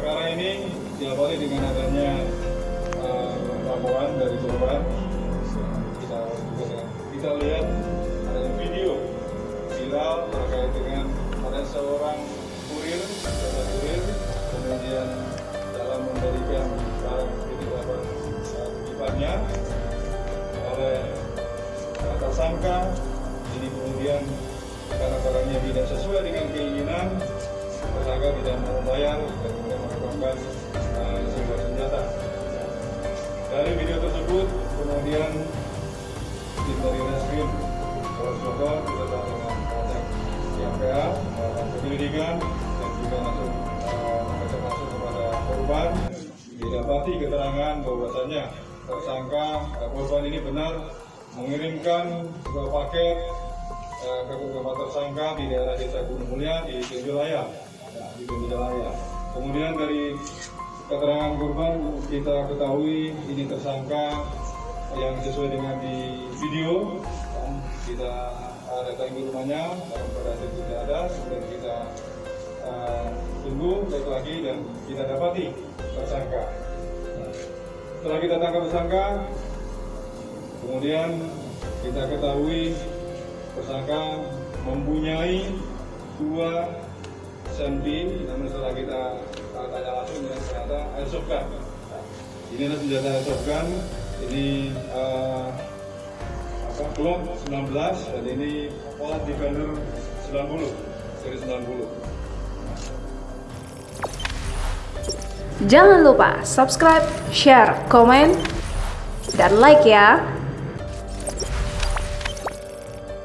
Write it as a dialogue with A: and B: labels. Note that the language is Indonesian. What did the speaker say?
A: Perkara ini diawali dengan adanya laporan dari korban. Kita lihat ada video viral terkait dengan ada seorang kurir, kemudian dalam memberikan barang titipannya oleh tersangka. Ini kemudian karena barangnya tidak sesuai dengan keinginan, tersangka tidak mau membayar dan kemudian melakukan sebuah senjata. Dari video tersebut kemudian tim dari Reskrim Polres Bogor beserta dengan Polsek PA melakukan penyelidikan dan juga langsung masuk kepada korban. Didapati keterangan bahwasannya tersangka korban ini benar mengirimkan sebuah paket ke rumah tersangka di daerah Desa Gunung Mulia di Tunjolaya. Kemudian dari keterangan korban kita ketahui ini tersangka yang sesuai dengan di video. Kita datangi rumahnya, dalam keadaan tidak ada, kemudian kita tunggu cek lagi dan kita dapati tersangka. Setelah kita tangkap tersangka, kemudian kita ketahui tersangka mempunyai 2 senpi, namun setelah kita tanya langsung ternyata airsoft gun. Ini adalah senjata airsoft gun. Ini Glock 19 dan ini Colt Defender 90 seri 90.
B: Jangan lupa subscribe, share, komen, dan like ya.